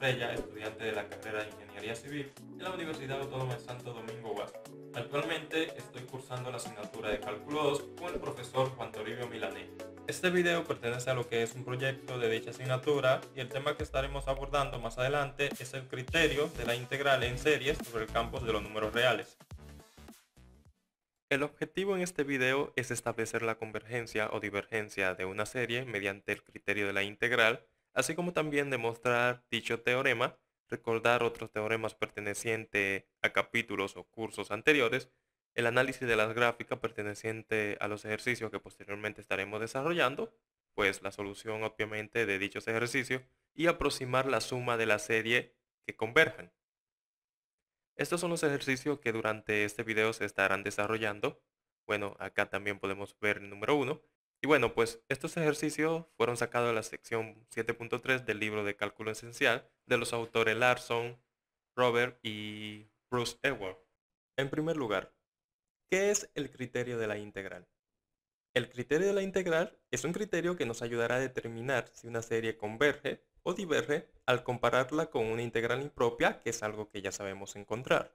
Estrella, estudiante de la carrera de Ingeniería Civil en la Universidad Autónoma de Santo Domingo Oeste. Actualmente estoy cursando la asignatura de Cálculo 2 con el profesor Juan Toribio Milanés. Este video pertenece a lo que es un proyecto de dicha asignatura y el tema que estaremos abordando más adelante es el criterio de la integral en series sobre el campo de los números reales. El objetivo en este video es establecer la convergencia o divergencia de una serie mediante el criterio de la integral, así como también demostrar dicho teorema, recordar otros teoremas pertenecientes a capítulos o cursos anteriores, el análisis de las gráficas perteneciente a los ejercicios que posteriormente estaremos desarrollando, pues la solución obviamente de dichos ejercicios, y aproximar la suma de la serie que converjan. Estos son los ejercicios que durante este video se estarán desarrollando. Bueno, acá también podemos ver el número 1. Y bueno, pues estos ejercicios fueron sacados de la sección 7.3 del libro de cálculo esencial de los autores Larson, Robert y Bruce Ewald. En primer lugar, ¿qué es el criterio de la integral? El criterio de la integral es un criterio que nos ayudará a determinar si una serie converge o diverge al compararla con una integral impropia, que es algo que ya sabemos encontrar.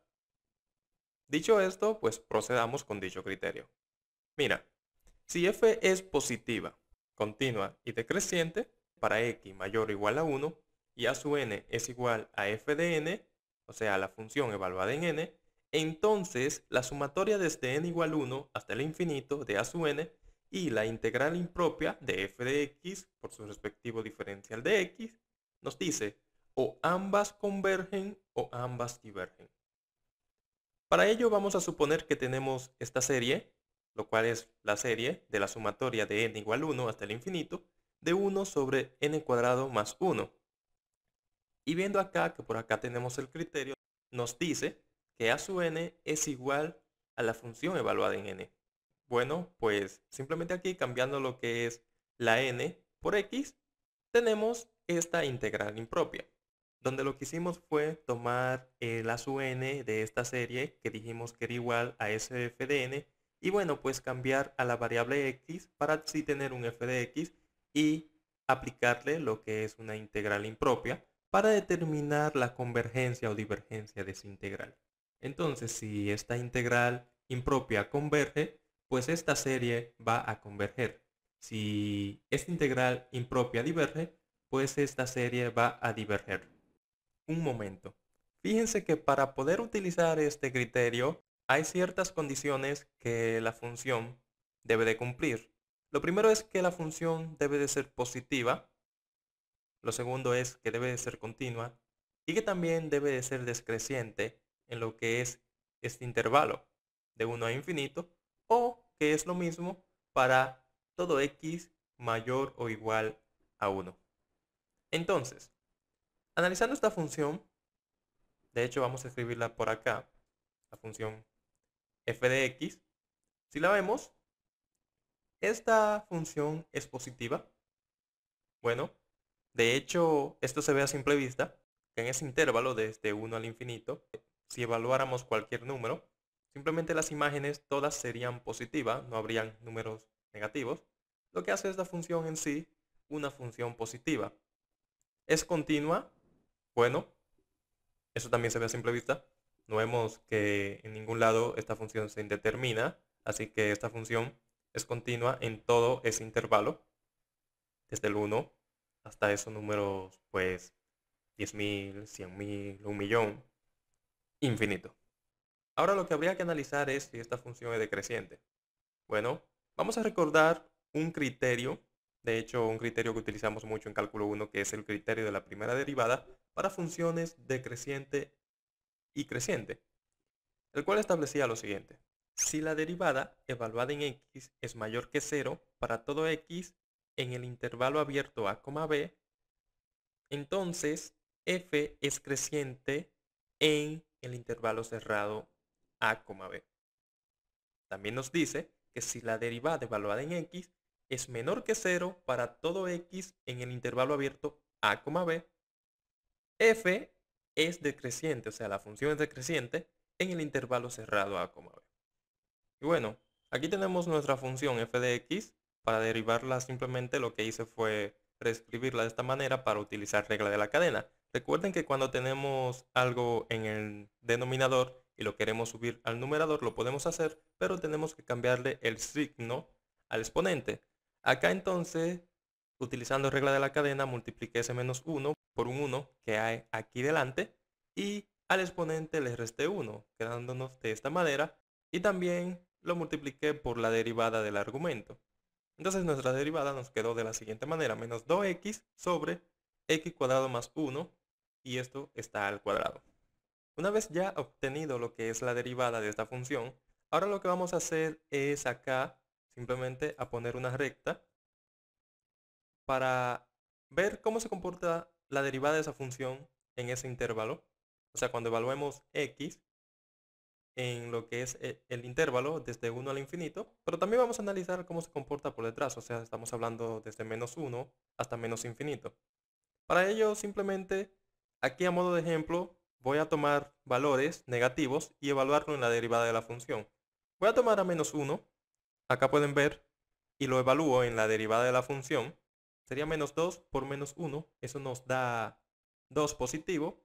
Dicho esto, pues procedamos con dicho criterio. Mira, si f es positiva, continua y decreciente, para x mayor o igual a 1 y a su n es igual a f de n, o sea, la función evaluada en n, entonces la sumatoria desde n igual a 1 hasta el infinito de a su n y la integral impropia de f de x por su respectivo diferencial de x nos dice o ambas convergen o ambas divergen. Para ello vamos a suponer que tenemos esta serie, lo cual es la serie de la sumatoria de n igual a 1 hasta el infinito de 1 sobre n cuadrado más 1. Y viendo acá que por acá tenemos el criterio, nos dice que a su n es igual a la función evaluada en n. Bueno, pues simplemente aquí cambiando lo que es la n por x, tenemos esta integral impropia, donde lo que hicimos fue tomar el a su n de esta serie que dijimos que era igual a ese f de n y bueno, pues cambiar a la variable x para así tener un f de x y aplicarle lo que es una integral impropia para determinar la convergencia o divergencia de esa integral. Entonces, si esta integral impropia converge, pues esta serie va a converger. Si esta integral impropia diverge, pues esta serie va a diverger. Un momento. Fíjense que para poder utilizar este criterio hay ciertas condiciones que la función debe de cumplir. Lo primero es que la función debe de ser positiva. Lo segundo es que debe de ser continua y que también debe de ser decreciente en lo que es este intervalo de 1 a infinito, o que es lo mismo para todo x mayor o igual a 1. Entonces, analizando esta función, de hecho vamos a escribirla por acá, la función f de x. Si la vemos, esta función es positiva. Bueno, de hecho, esto se ve a simple vista, que en ese intervalo desde 1 al infinito, si evaluáramos cualquier número, simplemente las imágenes todas serían positivas, no habrían números negativos, lo que hace esta función en sí una función positiva. ¿Es continua? Bueno, eso también se ve a simple vista. No vemos que en ningún lado esta función se indetermina, así que esta función es continua en todo ese intervalo, desde el 1 hasta esos números, pues 10.000, 100.000, 1.000.000, infinito. Ahora lo que habría que analizar es si esta función es decreciente. Bueno, vamos a recordar un criterio, de hecho un criterio que utilizamos mucho en cálculo 1, que es el criterio de la primera derivada para funciones decreciente y creciente, el cual establecía lo siguiente. Si la derivada evaluada en x es mayor que 0 para todo x en el intervalo abierto a, b, entonces f es creciente en el intervalo cerrado a, b. También nos dice que si la derivada evaluada en x es menor que 0 para todo x en el intervalo abierto a, b, f es decreciente, o sea, la función es decreciente en el intervalo cerrado a, b. Y bueno, aquí tenemos nuestra función f de x. Para derivarla simplemente lo que hice fue reescribirla de esta manera para utilizar regla de la cadena. Recuerden que cuando tenemos algo en el denominador y lo queremos subir al numerador, lo podemos hacer, pero tenemos que cambiarle el signo al exponente. Acá entonces, utilizando regla de la cadena, multipliqué ese menos 1 por un 1 que hay aquí delante y al exponente le resté 1, quedándonos de esta manera, y también lo multipliqué por la derivada del argumento. Entonces nuestra derivada nos quedó de la siguiente manera: menos 2x sobre x cuadrado más 1, y esto está al cuadrado. Una vez ya obtenido lo que es la derivada de esta función, ahora lo que vamos a hacer es acá simplemente a poner una recta para ver cómo se comporta la derivada de esa función en ese intervalo. O sea, cuando evaluemos x en lo que es el intervalo desde 1 al infinito, pero también vamos a analizar cómo se comporta por detrás. O sea, estamos hablando desde menos 1 hasta menos infinito. Para ello, simplemente aquí a modo de ejemplo, voy a tomar valores negativos y evaluarlo en la derivada de la función. Voy a tomar a menos 1, acá pueden ver, y lo evalúo en la derivada de la función. Sería menos 2 por menos 1, eso nos da 2 positivo.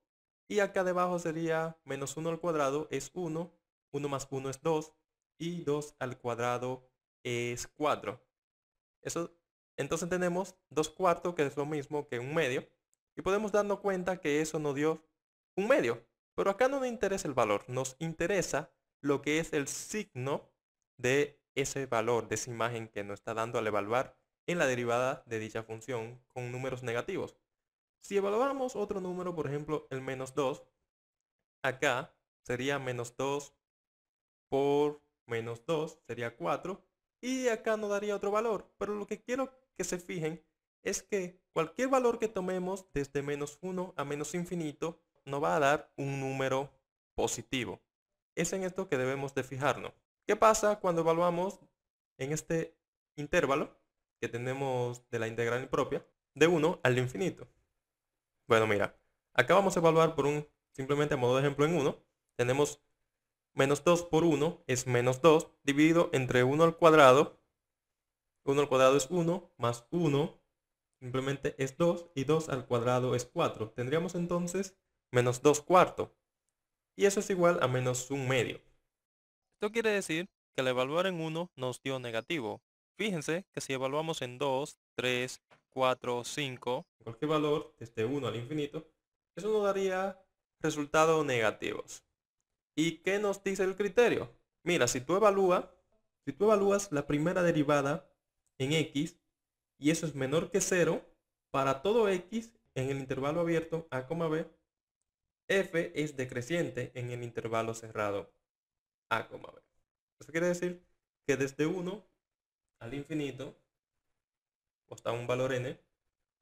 Y acá debajo sería menos 1 al cuadrado es 1, 1 más 1 es 2, y 2 al cuadrado es 4. Eso, entonces tenemos 2 cuartos, que es lo mismo que un medio, y podemos darnos cuenta que eso nos dio un medio. Pero acá no nos interesa el valor, nos interesa lo que es el signo de ese valor, de esa imagen que nos está dando al evaluar en la derivada de dicha función con números negativos. Si evaluáramos otro número, por ejemplo el menos 2, acá sería menos 2 por menos 2 sería 4, y acá nos daría otro valor. Pero lo que quiero que se fijen es que cualquier valor que tomemos desde menos 1 a menos infinito nos va a dar un número positivo. Es en esto que debemos de fijarnos. ¿Qué pasa cuando evaluamos en este intervalo que tenemos de la integral impropia de 1 al infinito? Bueno, mira, acá vamos a evaluar por simplemente a modo de ejemplo en 1. Tenemos menos 2 por 1 es menos 2, dividido entre 1 al cuadrado. 1 al cuadrado es 1, más 1 simplemente es 2, y 2 al cuadrado es 4. Tendríamos entonces menos 2 cuartos, y eso es igual a menos 1 medio. Esto quiere decir que al evaluar en 1 nos dio negativo. Fíjense que si evaluamos en 2, 3, 4, 5, cualquier valor desde 1 al infinito, eso nos daría resultados negativos. ¿Y qué nos dice el criterio? Mira, si tú evalúas la primera derivada en x y eso es menor que 0, para todo x en el intervalo abierto a, b, f es decreciente en el intervalo cerrado a, b. Eso quiere decir que desde 1 al infinito, o hasta un valor n,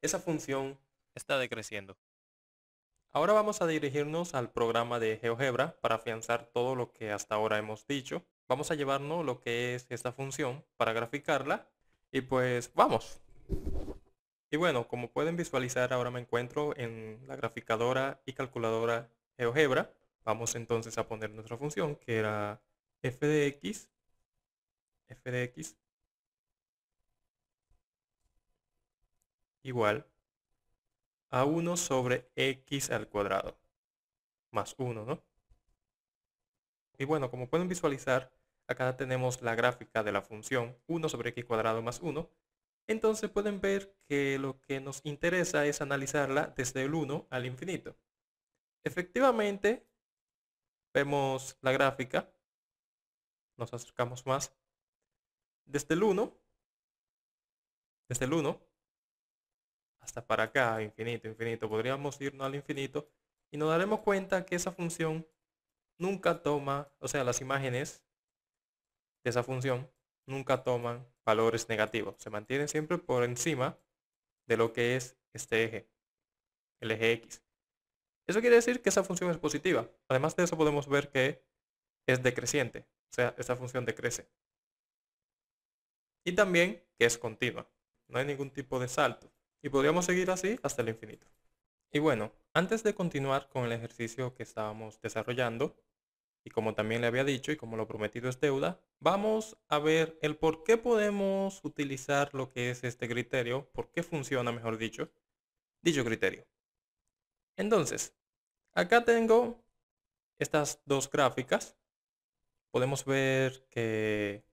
esa función está decreciendo. Ahora vamos a dirigirnos al programa de GeoGebra para afianzar todo lo que hasta ahora hemos dicho. Vamos a llevarnos lo que es esta función para graficarla, y pues vamos. Y bueno, como pueden visualizar, ahora me encuentro en la graficadora y calculadora GeoGebra. Vamos entonces a poner nuestra función, que era f de x igual a 1 sobre x al cuadrado más 1, ¿no? Y bueno, como pueden visualizar, acá tenemos la gráfica de la función 1 sobre x cuadrado más 1. Entonces pueden ver que lo que nos interesa es analizarla desde el 1 al infinito. Efectivamente, vemos la gráfica, nos acercamos más. Desde el 1 hasta para acá, infinito, infinito, podríamos irnos al infinito, y nos daremos cuenta que esa función nunca toma, o sea, las imágenes de esa función nunca toman valores negativos. Se mantienen siempre por encima de lo que es este eje, el eje X. Eso quiere decir que esa función es positiva. Además de eso podemos ver que es decreciente, o sea, esa función decrece. Y también que es continua. No hay ningún tipo de salto. Y podríamos seguir así hasta el infinito. Y bueno, antes de continuar con el ejercicio que estábamos desarrollando, y como también le había dicho y como lo prometido es deuda, vamos a ver el por qué podemos utilizar lo que es este criterio, por qué funciona, mejor dicho, dicho criterio. Entonces, acá tengo estas dos gráficas. Podemos ver que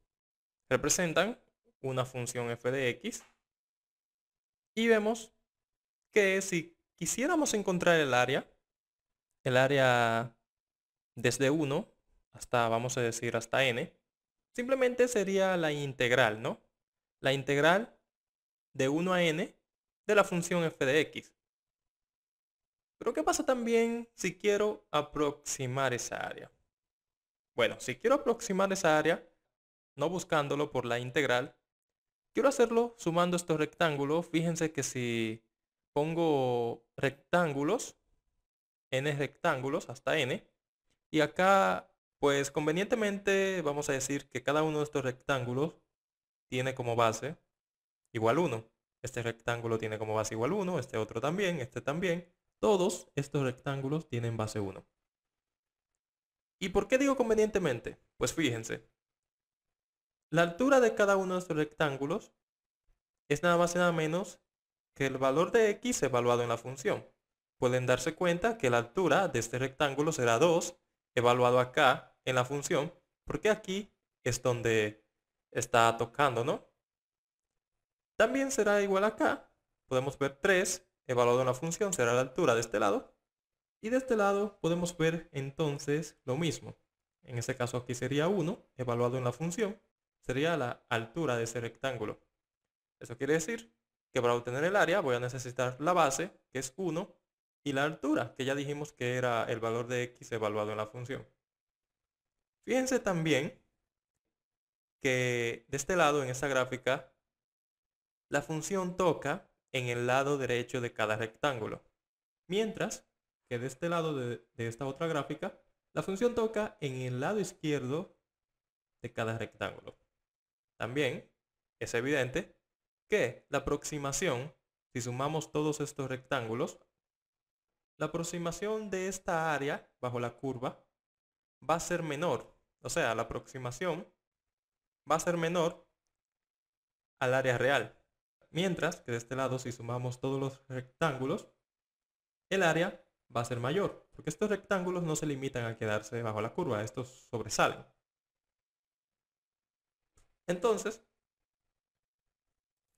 representan una función f de x y vemos que si quisiéramos encontrar el área desde 1 hasta, vamos a decir, hasta n, simplemente sería la integral, ¿no? La integral de 1 a n de la función f de x. Pero ¿qué pasa también si quiero aproximar esa área? Bueno, si quiero aproximar esa área, no buscándolo por la integral, quiero hacerlo sumando estos rectángulos. Fíjense que si pongo rectángulos, n rectángulos hasta n, y acá, pues convenientemente vamos a decir que cada uno de estos rectángulos tiene como base igual 1. Este rectángulo tiene como base igual 1, este otro también, este también. Todos estos rectángulos tienen base 1. ¿Y por qué digo convenientemente? Pues fíjense, la altura de cada uno de estos rectángulos es nada más y nada menos que el valor de x evaluado en la función. Pueden darse cuenta que la altura de este rectángulo será 2 evaluado acá en la función, porque aquí es donde está tocando, ¿no? También será igual acá. Podemos ver 3 evaluado en la función será la altura de este lado. Y de este lado podemos ver entonces lo mismo. En este caso aquí sería 1 evaluado en la función. Sería la altura de ese rectángulo. Eso quiere decir que para obtener el área voy a necesitar la base, que es 1, y la altura, que ya dijimos que era el valor de x evaluado en la función. Fíjense también que de este lado en esta gráfica la función toca en el lado derecho de cada rectángulo, mientras que de este lado de esta otra gráfica la función toca en el lado izquierdo de cada rectángulo. También es evidente que la aproximación, si sumamos todos estos rectángulos, la aproximación de esta área bajo la curva va a ser menor. O sea, la aproximación va a ser menor al área real. Mientras que de este lado, si sumamos todos los rectángulos, el área va a ser mayor. Porque estos rectángulos no se limitan a quedarse bajo la curva, estos sobresalen. Entonces,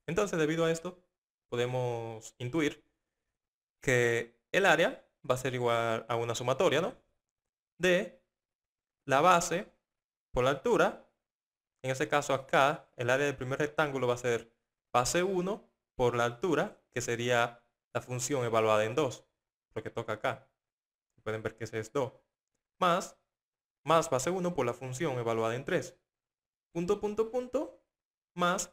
debido a esto, podemos intuir que el área va a ser igual a una sumatoria, ¿no? De la base por la altura. En este caso acá, el área del primer rectángulo va a ser base 1 por la altura, que sería la función evaluada en 2, lo que toca acá. Pueden ver que ese es 2. Más base 1 por la función evaluada en 3. Punto, punto, punto, más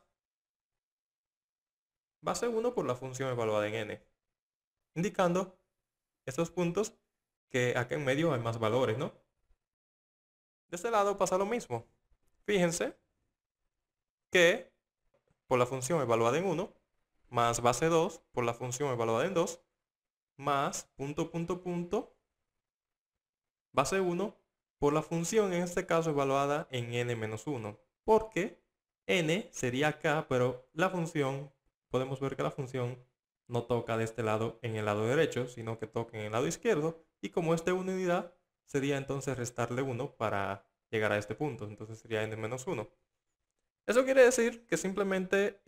base 1 por la función evaluada en n. Indicando estos puntos que acá en medio hay más valores, ¿no? De este lado pasa lo mismo. Fíjense que por la función evaluada en 1, más base 2 por la función evaluada en 2, más punto, punto, punto, base 1 por la función en este caso evaluada en n-1. Porque n sería acá, pero la función, podemos ver que la función no toca de este lado en el lado derecho, sino que toca en el lado izquierdo. Y como esta unidad, sería entonces restarle 1 para llegar a este punto. Entonces sería n-1. Eso quiere decir que simplemente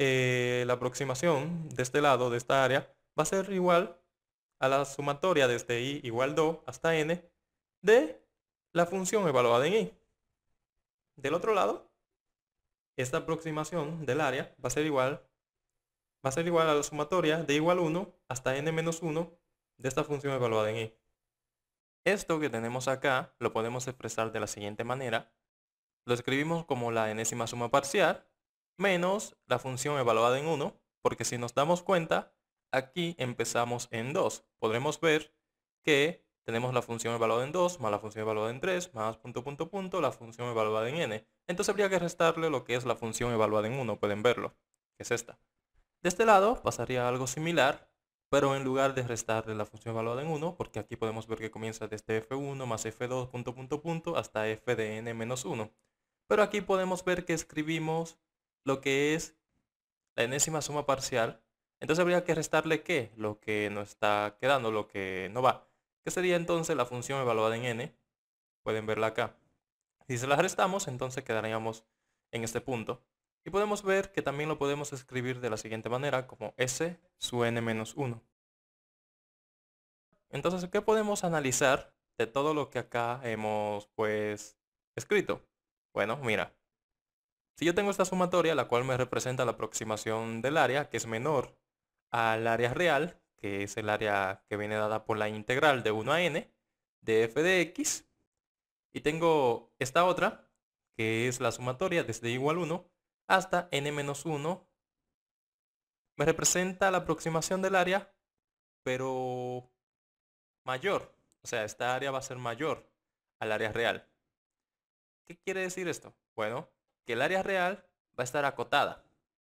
la aproximación de este lado, de esta área, va a ser igual a la sumatoria desde i igual 2 hasta n de la función evaluada en i. Del otro lado, esta aproximación del área va a ser igual a la sumatoria de igual 1 hasta n-1 de esta función evaluada en i. Esto que tenemos acá lo podemos expresar de la siguiente manera. Lo escribimos como la enésima suma parcial menos la función evaluada en 1, porque si nos damos cuenta, aquí empezamos en 2. Podremos ver que tenemos la función evaluada en 2 más la función evaluada en 3 más punto, punto, punto, la función evaluada en n. Entonces habría que restarle lo que es la función evaluada en 1, pueden verlo, que es esta. De este lado pasaría algo similar, pero en lugar de restarle la función evaluada en 1, porque aquí podemos ver que comienza desde f1 más f2 punto, punto, punto hasta f de n menos 1. Pero aquí podemos ver que escribimos lo que es la enésima suma parcial Entonces habría que restarle ¿qué? Lo que nos está quedando, lo que no va. ¿Qué sería entonces la función evaluada en n? Pueden verla acá. Si se la restamos, entonces quedaríamos en este punto. Y podemos ver que también lo podemos escribir de la siguiente manera, como s su n menos 1. Entonces, ¿qué podemos analizar de todo lo que acá hemos pues escrito? Bueno, mira, si yo tengo esta sumatoria, la cual me representa la aproximación del área, que es menor al área real, que es el área que viene dada por la integral de 1 a n de f de x, y tengo esta otra, que es la sumatoria desde igual 1 hasta n menos 1, me representa la aproximación del área, pero mayor. O sea, esta área va a ser mayor al área real. ¿Qué quiere decir esto? Bueno, que el área real va a estar acotada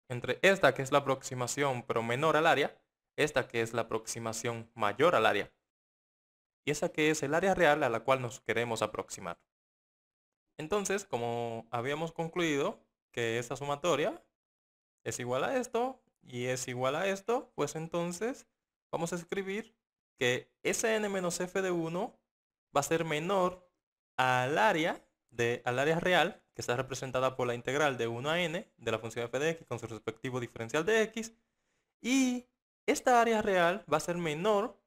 entre esta que es la aproximación pero menor al área, esta que es la aproximación mayor al área, y esa que es el área real a la cual nos queremos aproximar. Entonces, como habíamos concluido que esta sumatoria es igual a esto y es igual a esto, pues entonces vamos a escribir que Sn menos f de 1 va a ser menor al área real, que está representada por la integral de 1 a n de la función f de x con su respectivo diferencial de x, y esta área real va a ser menor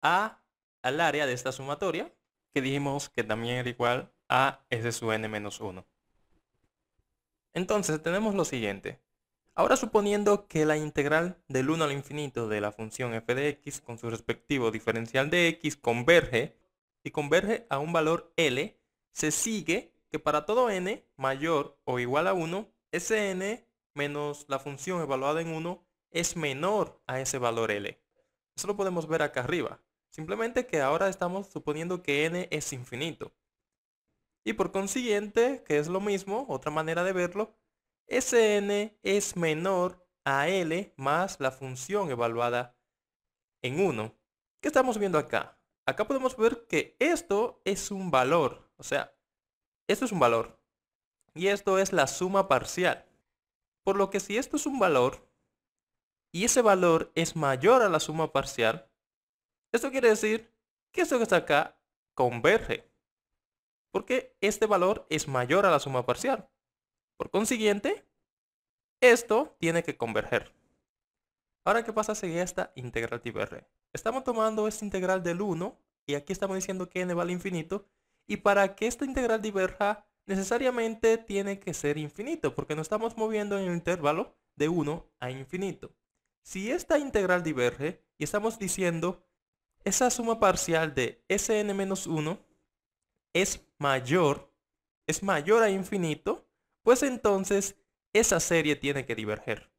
al área de esta sumatoria, que dijimos que también era igual a s sub n menos 1. Entonces tenemos lo siguiente. Ahora suponiendo que la integral del 1 al infinito de la función f de x con su respectivo diferencial de x converge y converge a un valor L, se sigue que para todo n mayor o igual a 1, ese n menos la función evaluada en 1 es menor a ese valor L. Eso lo podemos ver acá arriba. Simplemente que ahora estamos suponiendo que n es infinito. Y por consiguiente, que es lo mismo, otra manera de verlo, Sn es menor a L más la función evaluada en 1. ¿Qué estamos viendo acá? Acá podemos ver que esto es un valor. O sea, esto es un valor. Y esto es la suma parcial. Por lo que si esto es un valor y ese valor es mayor a la suma parcial, esto quiere decir que esto que está acá converge. Porque este valor es mayor a la suma parcial. Por consiguiente, esto tiene que converger. Ahora, ¿qué pasa si esta integral diverge? Estamos tomando esta integral del 1 y aquí estamos diciendo que n va al infinito. Y para que esta integral diverja, necesariamente tiene que ser infinito, porque nos estamos moviendo en el intervalo de 1 a infinito. Si esta integral diverge y estamos diciendo esa suma parcial de Sn menos 1 es mayor a infinito, pues entonces esa serie tiene que diverger.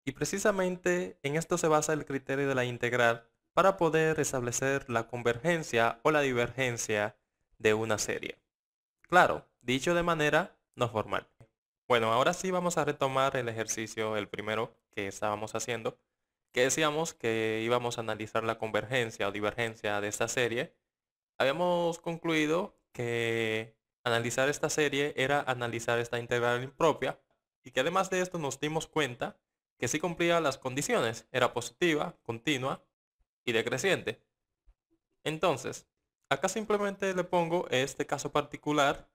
Y precisamente en esto se basa el criterio de la integral para poder establecer la convergencia o la divergencia de una serie. Claro, dicho de manera no formal. Bueno, ahora sí vamos a retomar el ejercicio, el primero que estábamos haciendo, que decíamos que íbamos a analizar la convergencia o divergencia de esta serie. Habíamos concluido que analizar esta serie era analizar esta integral impropia y que además de esto nos dimos cuenta que sí cumplía las condiciones, era positiva, continua y decreciente. Entonces, acá simplemente le pongo este caso particular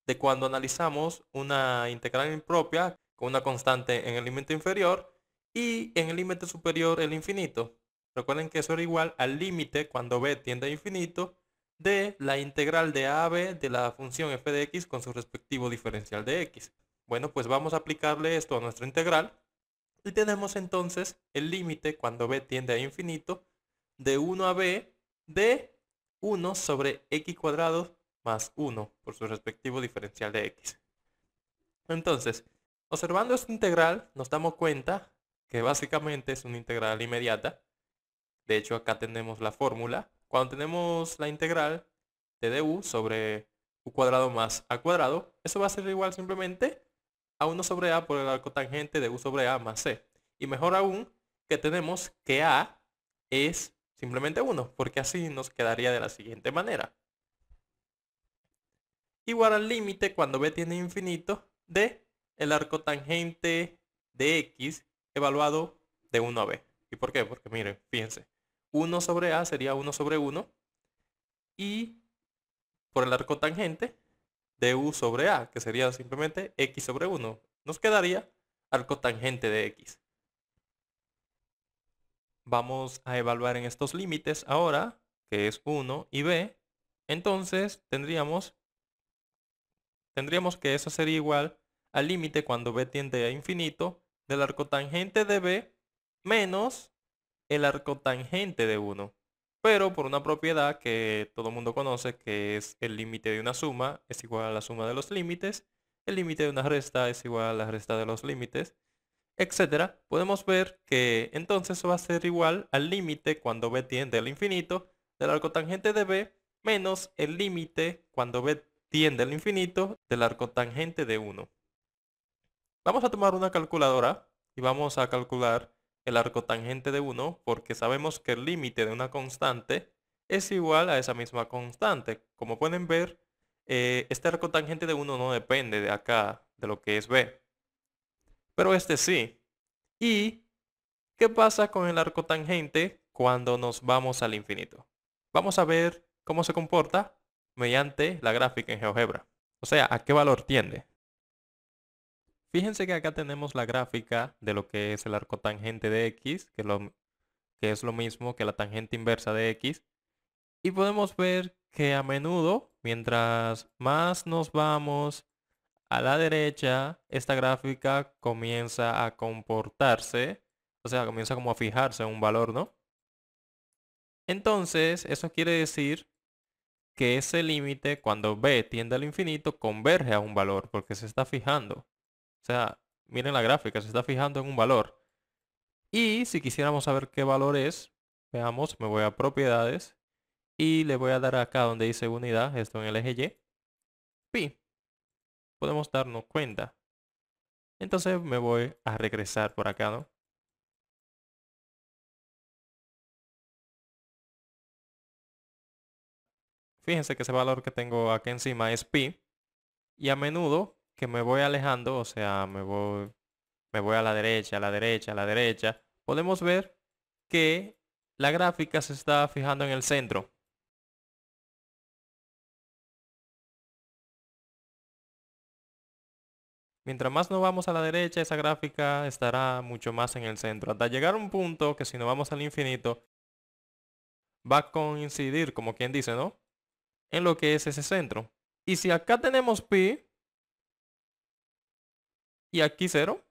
de cuando analizamos una integral impropia con una constante en el límite inferior y en el límite superior el infinito. Recuerden que eso era igual al límite cuando b tiende a infinito de la integral de a a b de la función f de x con su respectivo diferencial de x. Bueno, pues vamos a aplicarle esto a nuestra integral y tenemos entonces el límite cuando b tiende a infinito de 1 a b de 1 sobre x cuadrado más 1 por su respectivo diferencial de x. Entonces, observando esta integral nos damos cuenta que básicamente es una integral inmediata. De hecho, acá tenemos la fórmula. Cuando tenemos la integral de du sobre u cuadrado más a cuadrado, eso va a ser igual simplemente a 1 sobre a por el arco tangente de u sobre a más c. Y mejor aún que tenemos que a es simplemente 1, porque así nos quedaría de la siguiente manera. Igual al límite cuando b tiende a infinito de el arco tangente de x evaluado de 1 a b. ¿Y por qué? Porque miren, fíjense, 1 sobre a sería 1 sobre 1 y por el arco tangente de u sobre a, que sería simplemente x sobre 1. Nos quedaría arco tangente de x. Vamos a evaluar en estos límites ahora, que es 1 y b. Entonces tendríamos que eso sería igual al límite cuando b tiende a infinito del arco tangente de b menos el arco tangente de 1. Pero por una propiedad que todo el mundo conoce, que es el límite de una suma es igual a la suma de los límites, el límite de una resta es igual a la resta de los límites, etcétera, podemos ver que entonces va a ser igual al límite cuando b tiende al infinito del arco tangente de b menos el límite cuando b tiende al infinito del arco tangente de 1. Vamos a tomar una calculadora y vamos a calcular el arco tangente de 1 porque sabemos que el límite de una constante es igual a esa misma constante. Como pueden ver, este arco tangente de 1 no depende de acá, de lo que es b. Pero este sí. ¿Y qué pasa con el arco tangente cuando nos vamos al infinito? Vamos a ver cómo se comporta mediante la gráfica en GeoGebra. O sea, a qué valor tiende. Fíjense que acá tenemos la gráfica de lo que es el arco tangente de x, que es lo mismo que la tangente inversa de x. Y podemos ver que a menudo, mientras más nos vamos a la derecha, esta gráfica comienza a comportarse, o sea, comienza como a fijarse en un valor, ¿no? Entonces, eso quiere decir que ese límite, cuando b tiende al infinito, converge a un valor, porque se está fijando. O sea, miren la gráfica, se está fijando en un valor. Y si quisiéramos saber qué valor es, veamos, me voy a propiedades y le voy a dar acá donde dice unidad, esto en el eje Y, pi. Podemos darnos cuenta. Entonces me voy a regresar por acá, ¿no? Fíjense que ese valor que tengo aquí encima es pi. Y a menudo que me voy alejando, o sea, me voy a la derecha, a la derecha, a la derecha, podemos ver que la gráfica se está fijando en el centro. Mientras más nos vamos a la derecha, esa gráfica estará mucho más en el centro. Hasta llegar a un punto que si nos vamos al infinito, va a coincidir, como quien dice, ¿no? En lo que es ese centro. Y si acá tenemos pi y aquí 0,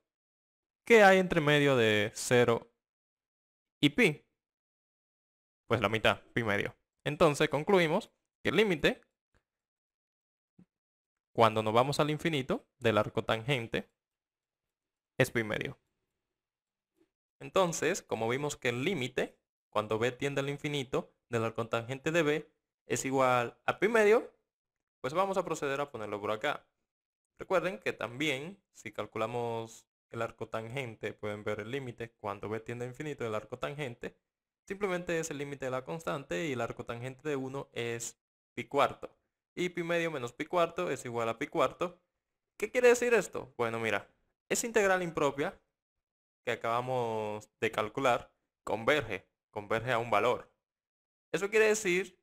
¿qué hay entre medio de 0 y pi? Pues la mitad, pi medio. Entonces concluimos que el límite, cuando nos vamos al infinito del arco tangente, es pi medio. Entonces, como vimos que el límite, cuando b tiende al infinito del arco tangente de b, es igual a pi medio, pues vamos a proceder a ponerlo por acá. Recuerden que también, si calculamos el arco tangente, pueden ver el límite cuando b tiende a infinito del arco tangente, simplemente es el límite de la constante y el arco tangente de 1 es pi cuarto. Y pi medio menos pi cuarto es igual a pi cuarto. ¿Qué quiere decir esto? Bueno, mira, esa integral impropia que acabamos de calcular converge a un valor. Eso quiere decir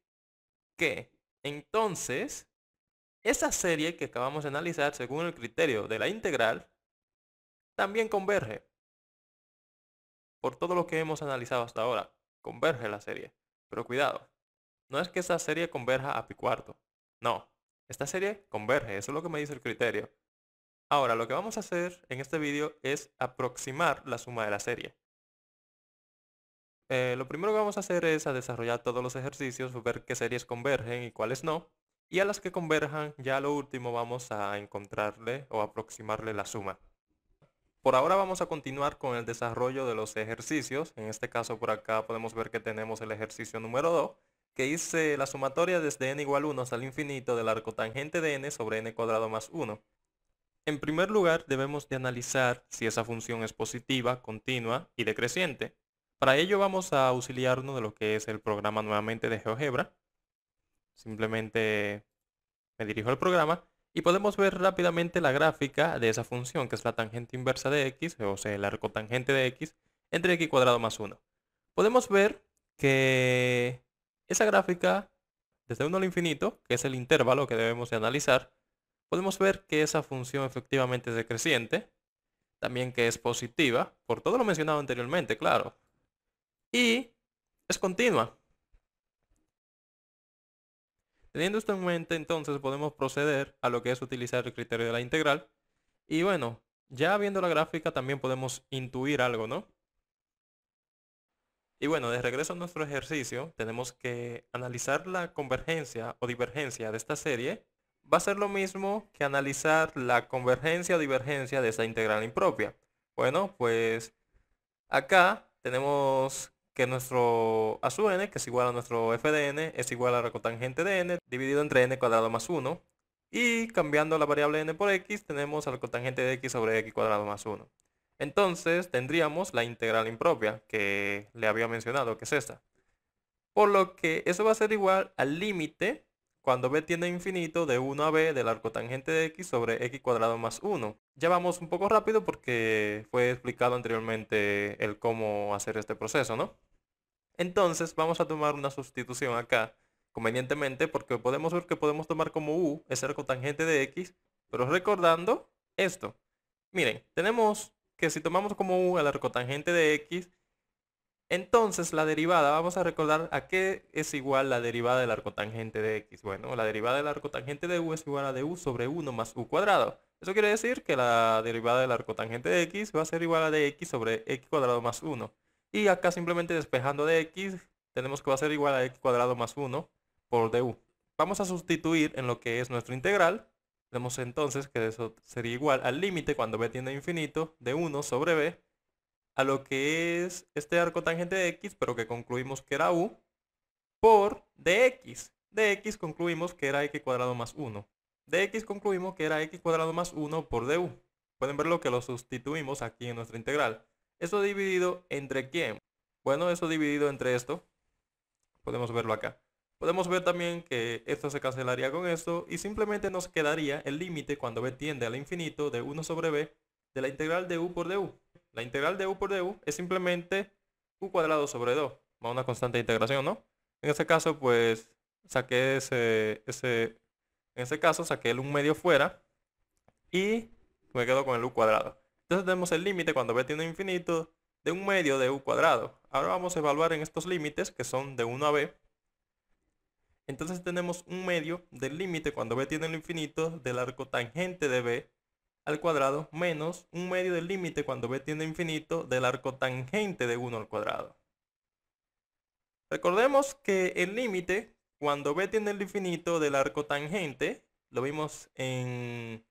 que entonces esa serie que acabamos de analizar según el criterio de la integral también converge. Por todo lo que hemos analizado hasta ahora, converge la serie. Pero cuidado, no es que esa serie converja a pi cuarto. No, esta serie converge, eso es lo que me dice el criterio. Ahora, lo que vamos a hacer en este vídeo es aproximar la suma de la serie. Lo primero que vamos a hacer es a desarrollar todos los ejercicios, ver qué series convergen y cuáles no. Y a las que converjan, ya a lo último vamos a encontrarle o aproximarle la suma. Por ahora vamos a continuar con el desarrollo de los ejercicios. En este caso por acá podemos ver que tenemos el ejercicio número 2, que dice la sumatoria desde n igual 1 hasta el infinito del arco tangente de n sobre n cuadrado más 1. En primer lugar debemos de analizar si esa función es positiva, continua y decreciente. Para ello vamos a auxiliarnos de lo que es el programa nuevamente de GeoGebra. Simplemente me dirijo al programa y podemos ver rápidamente la gráfica de esa función que es la tangente inversa de x, o sea el arco tangente de x, entre x cuadrado más 1. Podemos ver que esa gráfica, desde 1 al infinito, que es el intervalo que debemos de analizar, podemos ver que esa función efectivamente es decreciente, también que es positiva, por todo lo mencionado anteriormente, claro, y es continua. Teniendo esto en mente, entonces podemos proceder a lo que es utilizar el criterio de la integral. Y bueno, ya viendo la gráfica también podemos intuir algo, ¿no? Y bueno, de regreso a nuestro ejercicio, tenemos que analizar la convergencia o divergencia de esta serie. Va a ser lo mismo que analizar la convergencia o divergencia de esta integral impropia. Bueno, pues acá tenemos que nuestro a sub n, que es igual a nuestro f de n, es igual a la cotangente de n dividido entre n cuadrado más 1. Y cambiando la variable n por x, tenemos a la cotangente de x sobre x cuadrado más 1. Entonces tendríamos la integral impropia que le había mencionado, que es esta. Por lo que eso va a ser igual al límite cuando b tiende a infinito de 1 a b del arco tangente de x sobre x cuadrado más 1. Ya vamos un poco rápido porque fue explicado anteriormente el cómo hacer este proceso, ¿no? Entonces vamos a tomar una sustitución acá, convenientemente, porque podemos ver que podemos tomar como u ese arco tangente de x, pero recordando esto. Miren, tenemos que si tomamos como u el arco tangente de x, entonces la derivada, vamos a recordar a qué es igual la derivada del arcotangente de x. Bueno, la derivada del arcotangente de u es igual a du sobre 1 más u cuadrado. Eso quiere decir que la derivada del arcotangente de x va a ser igual a dx sobre x cuadrado más 1. Y acá simplemente despejando de x, tenemos que va a ser igual a x cuadrado más 1 por du. Vamos a sustituir en lo que es nuestro integral. Tenemos entonces que eso sería igual al límite cuando b tiende a infinito de 1 sobre b a lo que es este arco tangente de x, pero que concluimos que era u, por dx. Dx concluimos que era x cuadrado más 1. Dx concluimos que era x cuadrado más 1 por du. Pueden ver lo que lo sustituimos aquí en nuestra integral. ¿Eso dividido entre quién? Bueno, eso dividido entre esto. Podemos verlo acá. Podemos ver también que esto se cancelaría con esto y simplemente nos quedaría el límite cuando b tiende al infinito de 1 sobre b de la integral de u por du. La integral de u por du es simplemente u cuadrado sobre 2, más una constante de integración, ¿no? En este caso, pues, saqué en ese caso, saqué el 1 medio fuera y me quedo con el u cuadrado. Entonces tenemos el límite cuando b tiende a infinito de 1 medio de u cuadrado. Ahora vamos a evaluar en estos límites que son de 1 a b. Entonces tenemos 1 medio del límite cuando b tiende al infinito del arco tangente de b al cuadrado menos 1 medio del límite cuando b tiende a infinito del arco tangente de 1 al cuadrado. Recordemos que el límite cuando b tiende al infinito del arco tangente, lo vimos en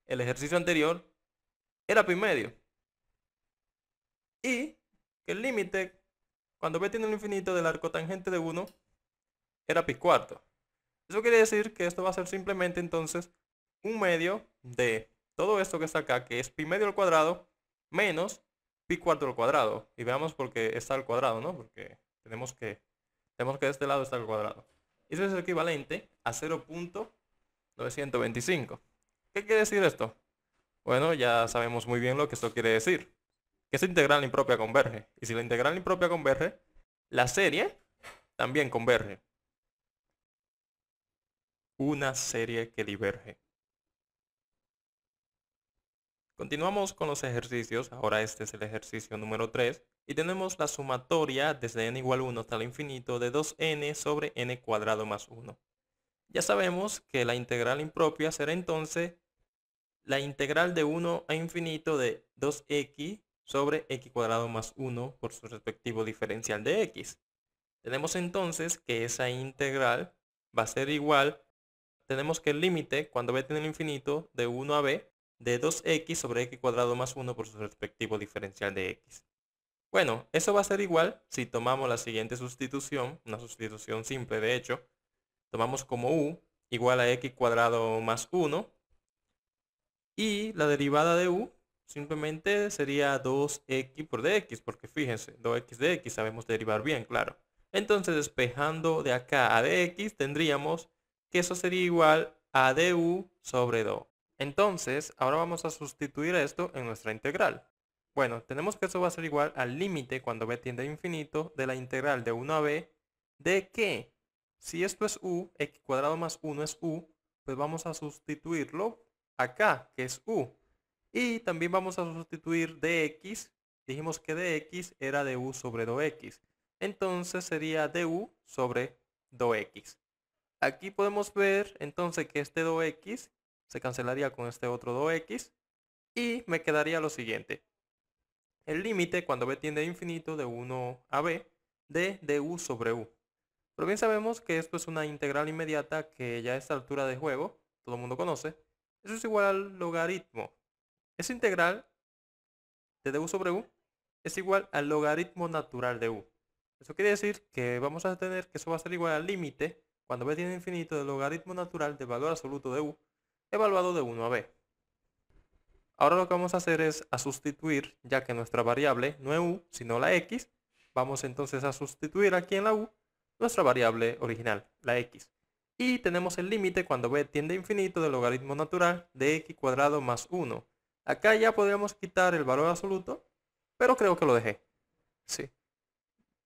el ejercicio anterior, era pi medio. Y que el límite cuando b tiende al infinito del arco tangente de 1 era pi cuarto. Eso quiere decir que esto va a ser simplemente entonces 1 medio de todo esto que está acá, que es pi medio al cuadrado, menos pi cuarto al cuadrado. Y veamos por qué está al cuadrado, ¿no? Porque tenemos que de este lado está al cuadrado. Eso es equivalente a 0.925. ¿Qué quiere decir esto? Bueno, ya sabemos muy bien lo que esto quiere decir. Que esa integral impropia converge. Y si la integral impropia converge, la serie también converge. Una serie que diverge. Continuamos con los ejercicios. Ahora este es el ejercicio número 3. Y tenemos la sumatoria desde n igual 1 hasta el infinito de 2n sobre n cuadrado más 1. Ya sabemos que la integral impropia será entonces la integral de 1 a infinito de 2x sobre x cuadrado más 1 por su respectivo diferencial de x. Tenemos entonces que esa integral va a ser igual. Tenemos que el límite cuando b tiende al infinito de 1 a b de 2x sobre x cuadrado más 1 por su respectivo diferencial de x. Bueno, eso va a ser igual si tomamos la siguiente sustitución, una sustitución simple de hecho. Tomamos como u igual a x cuadrado más 1 y la derivada de u simplemente sería 2x por dx, porque fíjense, 2x de x sabemos derivar bien, claro. Entonces despejando de acá a dx tendríamos que eso sería igual a du sobre 2. Entonces, ahora vamos a sustituir esto en nuestra integral. Bueno, tenemos que eso va a ser igual al límite cuando b tiende a infinito de la integral de 1 a b de que si esto es u, x cuadrado más 1 es u, pues vamos a sustituirlo acá, que es u. Y también vamos a sustituir dx. Dijimos que dx era du sobre 2x. Entonces sería du sobre 2x. Aquí podemos ver entonces que este 2x se cancelaría con este otro 2x. Y me quedaría lo siguiente. El límite cuando b tiende a infinito de 1 a b de du sobre u. Pero bien sabemos que esto es una integral inmediata que ya a esta altura de juego todo el mundo conoce. Eso es igual al logaritmo. Esa integral de du sobre u es igual al logaritmo natural de u. Eso quiere decir que vamos a tener que eso va a ser igual al límite cuando b tiende a infinito del logaritmo natural del valor absoluto de u evaluado de 1 a b. Ahora lo que vamos a hacer es a sustituir, ya que nuestra variable no es u, sino la x. Vamos entonces a sustituir aquí en la u nuestra variable original, la x. Y tenemos el límite cuando b tiende a infinito del logaritmo natural de x cuadrado más 1. Acá ya podríamos quitar el valor absoluto, pero creo que lo dejé. Sí,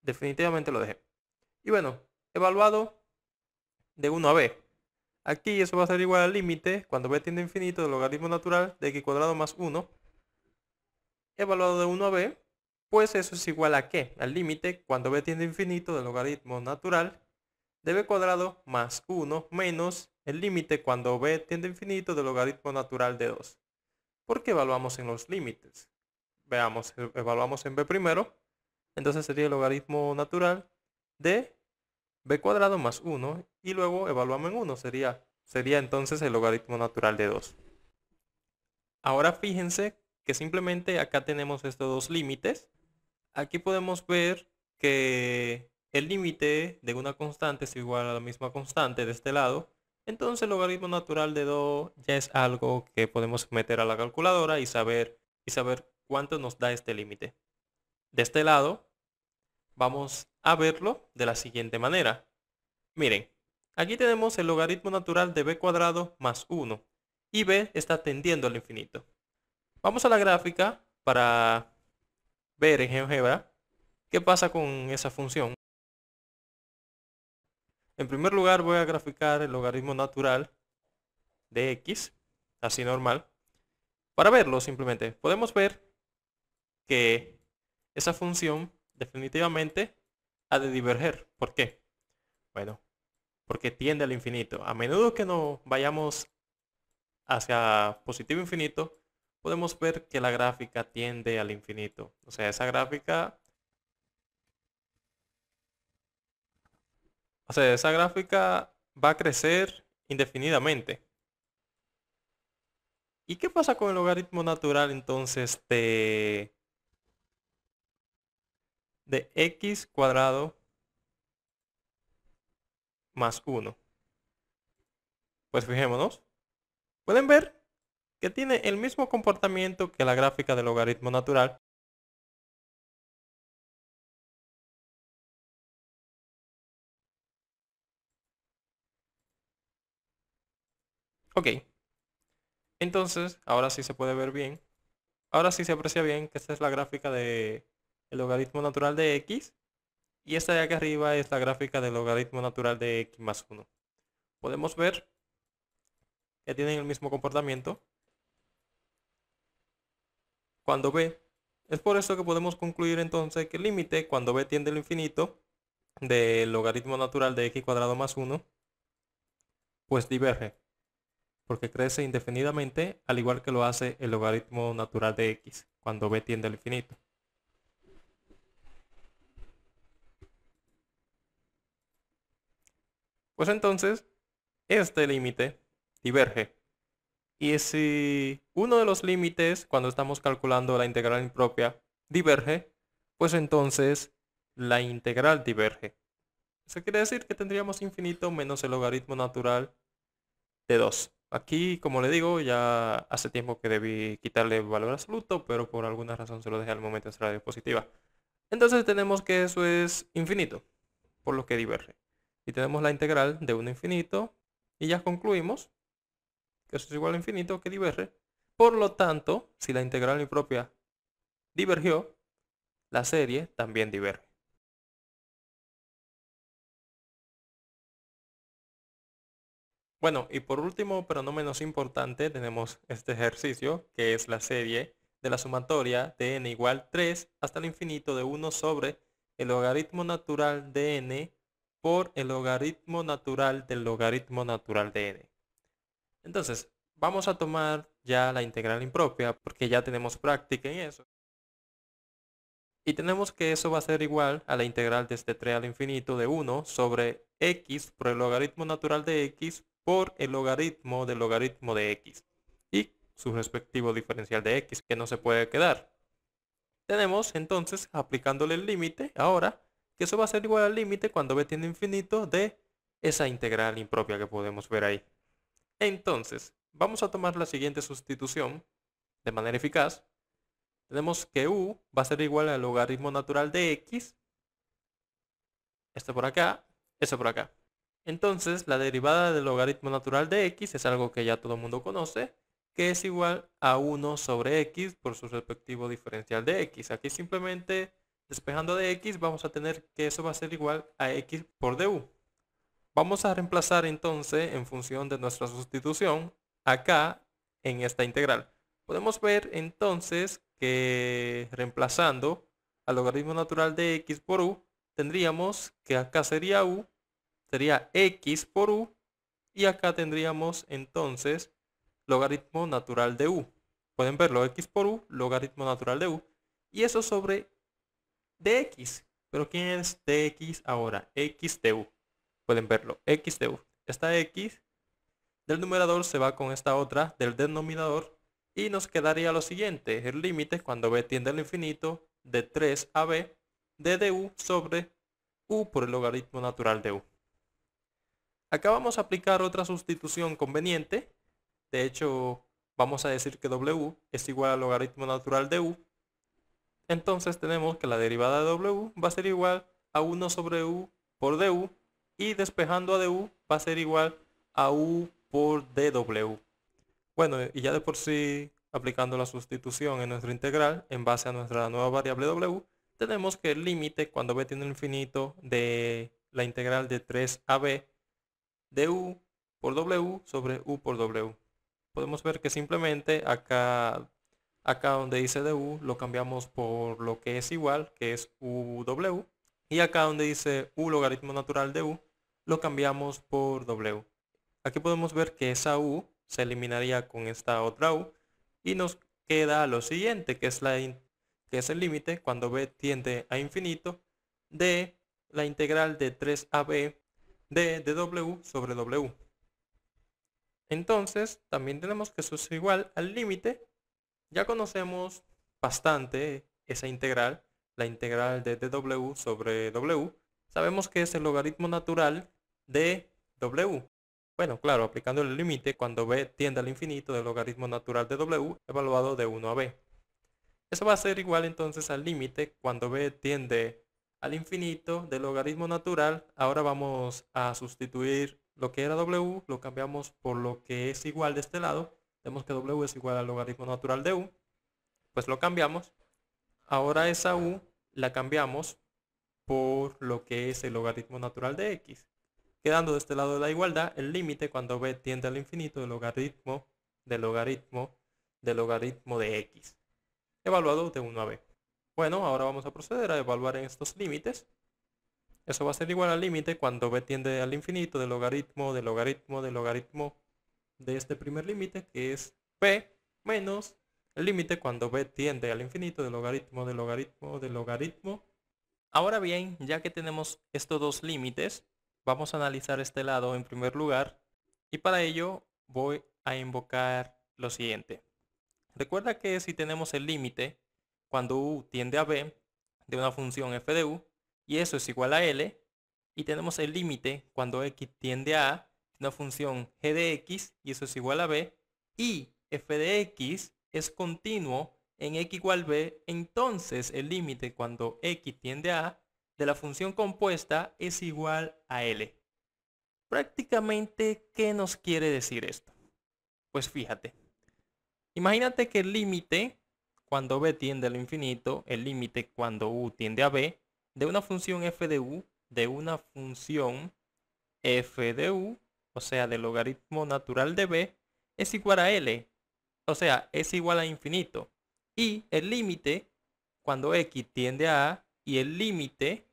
definitivamente lo dejé. Y bueno, evaluado de 1 a b. Aquí eso va a ser igual al límite cuando b tiende a infinito del logaritmo natural de x cuadrado más 1 evaluado de 1 a b, pues eso es igual a ¿qué? Al límite cuando b tiende a infinito del logaritmo natural de b cuadrado más 1 menos el límite cuando b tiende a infinito del logaritmo natural de 2. ¿Por qué evaluamos en los límites? Veamos, evaluamos en b primero, entonces sería el logaritmo natural de b cuadrado más 1 y luego evaluamos en 1, sería entonces el logaritmo natural de 2. Ahora fíjense que simplemente acá tenemos estos dos límites. Aquí podemos ver que el límite de una constante es igual a la misma constante de este lado. Entonces el logaritmo natural de 2 ya es algo que podemos meter a la calculadora y saber cuánto nos da este límite. De este lado vamos a verlo de la siguiente manera. Miren, aquí tenemos el logaritmo natural de b cuadrado más 1 y b está tendiendo al infinito. Vamos a la gráfica para ver en GeoGebra qué pasa con esa función. En primer lugar voy a graficar el logaritmo natural de x, así normal. Para verlo simplemente, podemos ver que esa función definitivamente ha de diverger. ¿Por qué? Bueno, porque tiende al infinito. A menudo que nos vayamos hacia positivo infinito, podemos ver que la gráfica tiende al infinito. O sea, esa gráfica va a crecer indefinidamente. ¿Y qué pasa con el logaritmo natural entonces de x cuadrado más 1? Pues fijémonos. Pueden ver que tiene el mismo comportamiento que la gráfica del logaritmo natural. Ok. Entonces, ahora sí se puede ver bien. Ahora sí se aprecia bien que esta es la gráfica del logaritmo natural de x. Y esta de aquí arriba es la gráfica del logaritmo natural de x más 1. Podemos ver que tienen el mismo comportamiento cuando b. Es por eso que podemos concluir entonces que el límite cuando b tiende al infinito del logaritmo natural de x cuadrado más 1 pues diverge, porque crece indefinidamente al igual que lo hace el logaritmo natural de x cuando b tiende al infinito. Pues entonces este límite diverge. Y si uno de los límites cuando estamos calculando la integral impropia diverge, pues entonces la integral diverge. Eso quiere decir que tendríamos infinito menos el logaritmo natural de 2. Aquí, como le digo, ya hace tiempo que debí quitarle el valor absoluto, pero por alguna razón se lo dejé al momento de hacer la diapositiva. Entonces tenemos que eso es infinito, por lo que diverge. Y tenemos la integral de 1 a infinito, y ya concluimos que eso es igual a infinito, que diverge. Por lo tanto, si la integral impropia divergió, la serie también diverge. Bueno, y por último, pero no menos importante, tenemos este ejercicio, que es la serie de la sumatoria de n igual 3 hasta el infinito de 1 sobre el logaritmo natural de n por el logaritmo natural del logaritmo natural de n. Entonces, vamos a tomar ya la integral impropia, porque ya tenemos práctica en eso. Y tenemos que eso va a ser igual a la integral desde 3 al infinito de 1 sobre x por el logaritmo natural de x por el logaritmo de x y su respectivo diferencial de x, que no se puede quedar. Tenemos entonces, aplicándole el límite, ahora que eso va a ser igual al límite cuando b tiende a infinito de esa integral impropia que podemos ver ahí. Entonces, vamos a tomar la siguiente sustitución de manera eficaz. Tenemos que u va a ser igual al logaritmo natural de x, esto por acá, eso por acá. Entonces, la derivada del logaritmo natural de x es algo que ya todo el mundo conoce, que es igual a 1 sobre x por su respectivo diferencial de x. Aquí simplemente, despejando de x, vamos a tener que eso va a ser igual a x por du. Vamos a reemplazar entonces, en función de nuestra sustitución, acá en esta integral. Podemos ver entonces que reemplazando al logaritmo natural de x por u, tendríamos que acá sería u, sería x por u, y acá tendríamos entonces logaritmo natural de u. Pueden verlo, x por u, logaritmo natural de u. Y eso sobre dx. Pero ¿quién es dx ahora? X de u. Pueden verlo, x de u. Esta x del numerador se va con esta otra del denominador y nos quedaría lo siguiente, el límite cuando b tiende al infinito de 3 a b de du sobre u por el logaritmo natural de u. Acá vamos a aplicar otra sustitución conveniente. De hecho, vamos a decir que w es igual al logaritmo natural de u. Entonces tenemos que la derivada de w va a ser igual a 1 sobre u por du. Y despejando a du va a ser igual a u por dw. Bueno, y ya de por sí, aplicando la sustitución en nuestra integral en base a nuestra nueva variable w, tenemos que el límite cuando b tiende al infinito de la integral de 3 a b de u por w sobre u por w. Podemos ver que simplemente acá donde dice du lo cambiamos por lo que es igual, que es uw. Y acá donde dice u logaritmo natural de u, lo cambiamos por w. Aquí podemos ver que esa u se eliminaría con esta otra u y nos queda lo siguiente, que es el límite cuando b tiende a infinito de la integral de 3ab de w sobre w. Entonces, también tenemos que eso es igual al límite. Ya conocemos bastante esa integral, la integral de dw sobre w. Sabemos que es el logaritmo natural de w. Bueno, claro, aplicando el límite cuando b tiende al infinito del logaritmo natural de w evaluado de 1 a b. Eso va a ser igual entonces al límite cuando b tiende al infinito del logaritmo natural. Ahora vamos a sustituir lo que era w, lo cambiamos por lo que es igual de este lado. Vemos que w es igual al logaritmo natural de u. Pues lo cambiamos. Ahora esa u la cambiamos por lo que es el logaritmo natural de x. Quedando de este lado de la igualdad el límite cuando b tiende al infinito del logaritmo de x, evaluado de 1 a b. Bueno, ahora vamos a proceder a evaluar en estos límites. Eso va a ser igual al límite cuando b tiende al infinito del logaritmo de este primer límite, que es p, menos el límite cuando b tiende al infinito del logaritmo. Ahora bien, ya que tenemos estos dos límites, vamos a analizar este lado en primer lugar y para ello voy a invocar lo siguiente. Recuerda que si tenemos el límite cuando u tiende a b de una función f de u y eso es igual a l, y tenemos el límite cuando x tiende a de una función g de x y eso es igual a b, y f de x es continuo en x igual b, entonces el límite cuando x tiende a de la función compuesta es igual a l. Prácticamente, ¿qué nos quiere decir esto? Pues fíjate, imagínate que el límite cuando b tiende al infinito, el límite cuando u tiende a b, de una función f de u, o sea, del logaritmo natural de b, es igual a l, o sea, es igual a infinito. Y el límite cuando x tiende a a y el límite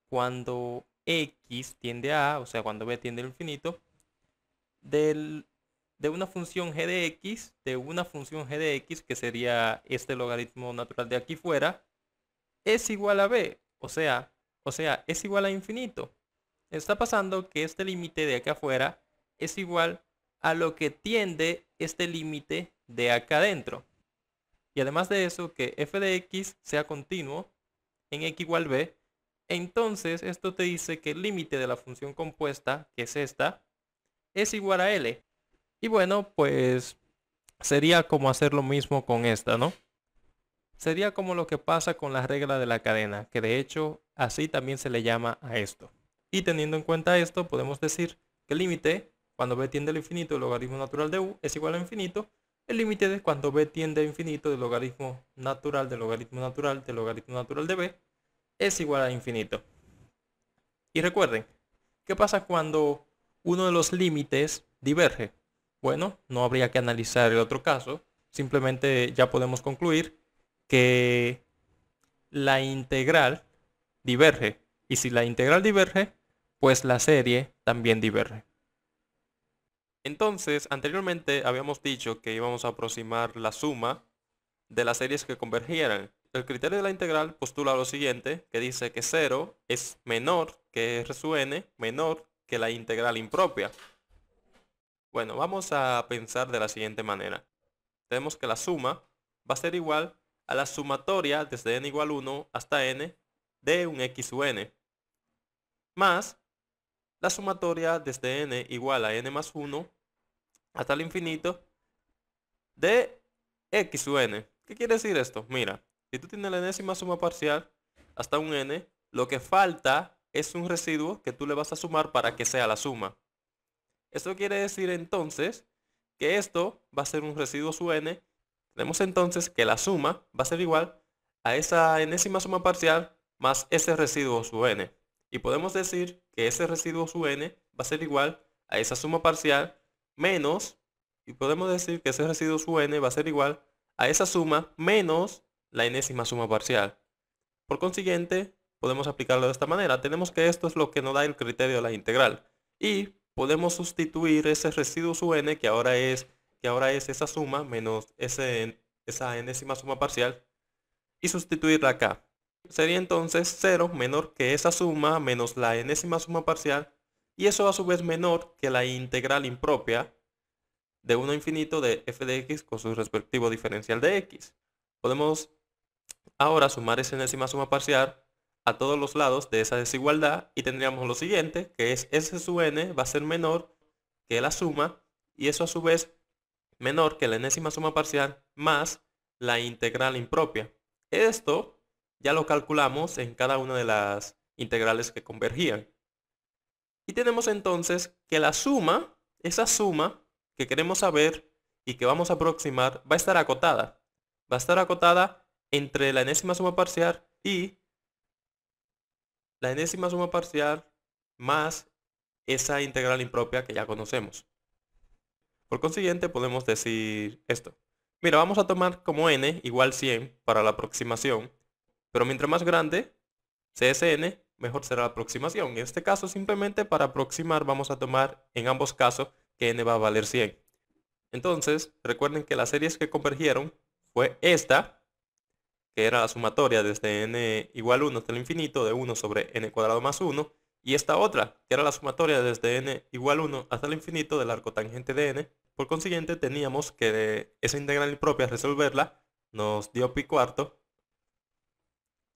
cuando x tiende a, o sea, cuando b tiende al infinito, de una función g de x, que sería este logaritmo natural de aquí fuera, es igual a b, o sea, es igual a infinito. Está pasando que este límite de acá afuera es igual a lo que tiende este límite de acá adentro. Y además de eso, que f de x sea continuo en x igual b, entonces esto te dice que el límite de la función compuesta, que es esta, es igual a l. Y bueno, pues sería como hacer lo mismo con esta, ¿no? Sería como lo que pasa con la regla de la cadena, que de hecho así también se le llama a esto. Y teniendo en cuenta esto, podemos decir que el límite cuando b tiende al infinito del logaritmo natural de u es igual a infinito. El límite de cuando b tiende a infinito del logaritmo natural del logaritmo natural del logaritmo natural de b es igual a infinito. Y recuerden, ¿qué pasa cuando uno de los límites diverge? Bueno, no habría que analizar el otro caso. Simplemente ya podemos concluir que la integral diverge. Y si la integral diverge, pues la serie también diverge. Entonces, anteriormente habíamos dicho que íbamos a aproximar la suma de las series que convergieran. El criterio de la integral postula lo siguiente, que dice que 0 es menor que r sub n, menor que la integral impropia. Bueno, vamos a pensar de la siguiente manera. Tenemos que la suma va a ser igual a la sumatoria desde n igual 1 hasta n de un x sub n, más la sumatoria desde n igual a n más 1 hasta el infinito de x sub n. ¿Qué quiere decir esto? Mira, si tú tienes la enésima suma parcial hasta un n, lo que falta es un residuo que tú le vas a sumar para que sea la suma. Esto quiere decir entonces que esto va a ser un residuo sub n. Tenemos entonces que la suma va a ser igual a esa enésima suma parcial más ese residuo sub n. Y podemos decir que ese residuo sub n va a ser igual a esa suma parcial menos, y podemos decir que ese residuo sub n va a ser igual a esa suma menos la enésima suma parcial. Por consiguiente, podemos aplicarlo de esta manera. Tenemos que esto es lo que nos da el criterio de la integral. Y podemos sustituir ese residuo sub n, que ahora es esa suma menos esa enésima suma parcial, y sustituirla acá. Sería entonces 0 menor que esa suma menos la enésima suma parcial, y eso a su vez menor que la integral impropia de 1 a infinito de f de x con su respectivo diferencial de x. Podemos ahora sumar esa enésima suma parcial a todos los lados de esa desigualdad y tendríamos lo siguiente, que es s sub n va a ser menor que la suma, y eso a su vez menor que la enésima suma parcial más la integral impropia. Esto ya lo calculamos en cada una de las integrales que convergían. Y tenemos entonces que la suma, esa suma que queremos saber y que vamos a aproximar, va a estar acotada. Va a estar acotada entre la enésima suma parcial y la enésima suma parcial más esa integral impropia que ya conocemos. Por consiguiente, podemos decir esto. Mira, vamos a tomar como n igual 100 para la aproximación, pero mientras más grande sea ese n, mejor será la aproximación. En este caso, simplemente para aproximar, vamos a tomar en ambos casos que n va a valer 100. Entonces, recuerden que las series que convergieron fue esta, que era la sumatoria desde n igual 1 hasta el infinito de 1 sobre n cuadrado más 1, y esta otra, que era la sumatoria desde n igual 1 hasta el infinito del arco tangente de n. Por consiguiente, teníamos que esa integral impropia resolverla nos dio pi cuarto.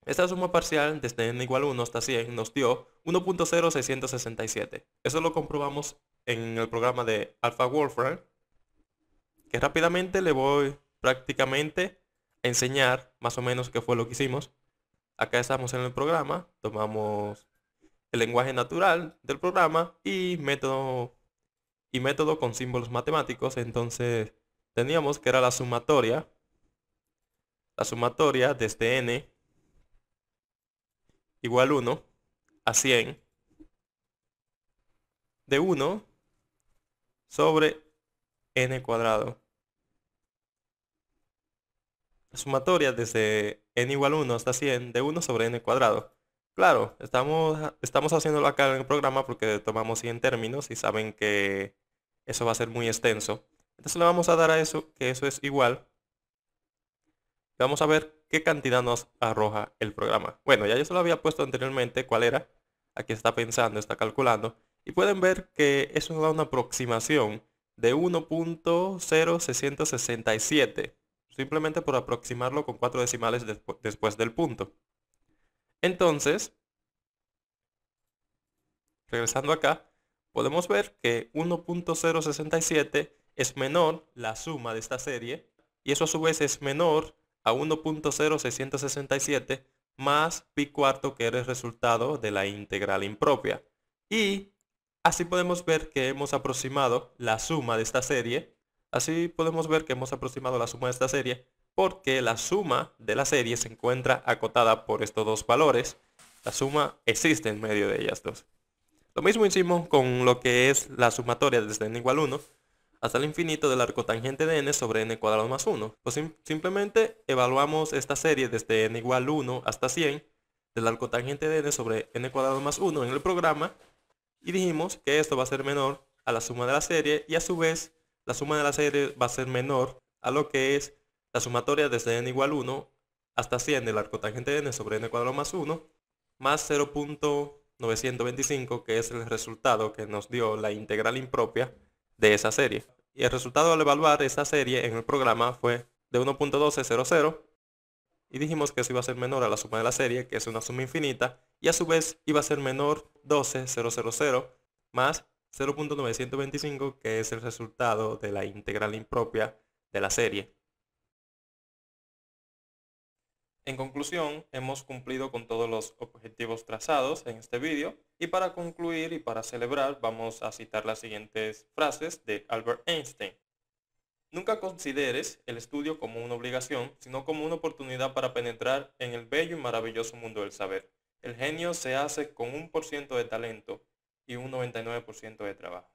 Esta suma parcial desde n igual 1 hasta 100 nos dio 1.0667. Eso lo comprobamos en el programa de AlphaWolfram, que rápidamente le voy prácticamente a enseñar más o menos qué fue lo que hicimos. Acá estamos en el programa, tomamos el lenguaje natural del programa y método con símbolos matemáticos. Entonces teníamos que era la sumatoria la sumatoria desde n igual 1 a 100 de 1 sobre n cuadrado. La sumatoria desde n igual 1 hasta 100 de 1 sobre n cuadrado. Claro, estamos haciéndolo acá en el programa porque tomamos 100 términos y saben que eso va a ser muy extenso. Entonces le vamos a dar a eso, que eso es igual. Vamos a ver qué cantidad nos arroja el programa. Bueno, ya yo se lo había puesto anteriormente cuál era. Aquí está pensando, está calculando. Y pueden ver que eso da una aproximación de 1.0667. Simplemente por aproximarlo con 4 decimales después del punto. Entonces, regresando acá, podemos ver que 1.067 es menor la suma de esta serie. Y eso a su vez es menor a 1.0667 más pi cuarto, que era el resultado de la integral impropia. Y así podemos ver que hemos aproximado la suma de esta serie. Porque la suma de la serie se encuentra acotada por estos dos valores. La suma existe en medio de ellas dos. Lo mismo hicimos con lo que es la sumatoria desde n igual 1 hasta el infinito del arcotangente de n sobre n cuadrado más 1. Pues simplemente evaluamos esta serie desde n igual 1 hasta 100 del arcotangente de n sobre n cuadrado más 1 en el programa y dijimos que esto va a ser menor a la suma de la serie y a su vez la suma de la serie va a ser menor a lo que es la sumatoria desde n igual 1 hasta 100 del arcotangente de n sobre n cuadrado más 1 más 0.925, que es el resultado que nos dio la integral impropia de esa serie. Y el resultado al evaluar esa serie en el programa fue de 1.1200 y dijimos que eso iba a ser menor a la suma de la serie, que es una suma infinita, y a su vez iba a ser menor 12.000 más 0.925, que es el resultado de la integral impropia de la serie. En conclusión, hemos cumplido con todos los objetivos trazados en este vídeo y para concluir y para celebrar vamos a citar las siguientes frases de Albert Einstein. Nunca consideres el estudio como una obligación, sino como una oportunidad para penetrar en el bello y maravilloso mundo del saber. El genio se hace con 1% de talento y un 99% de trabajo.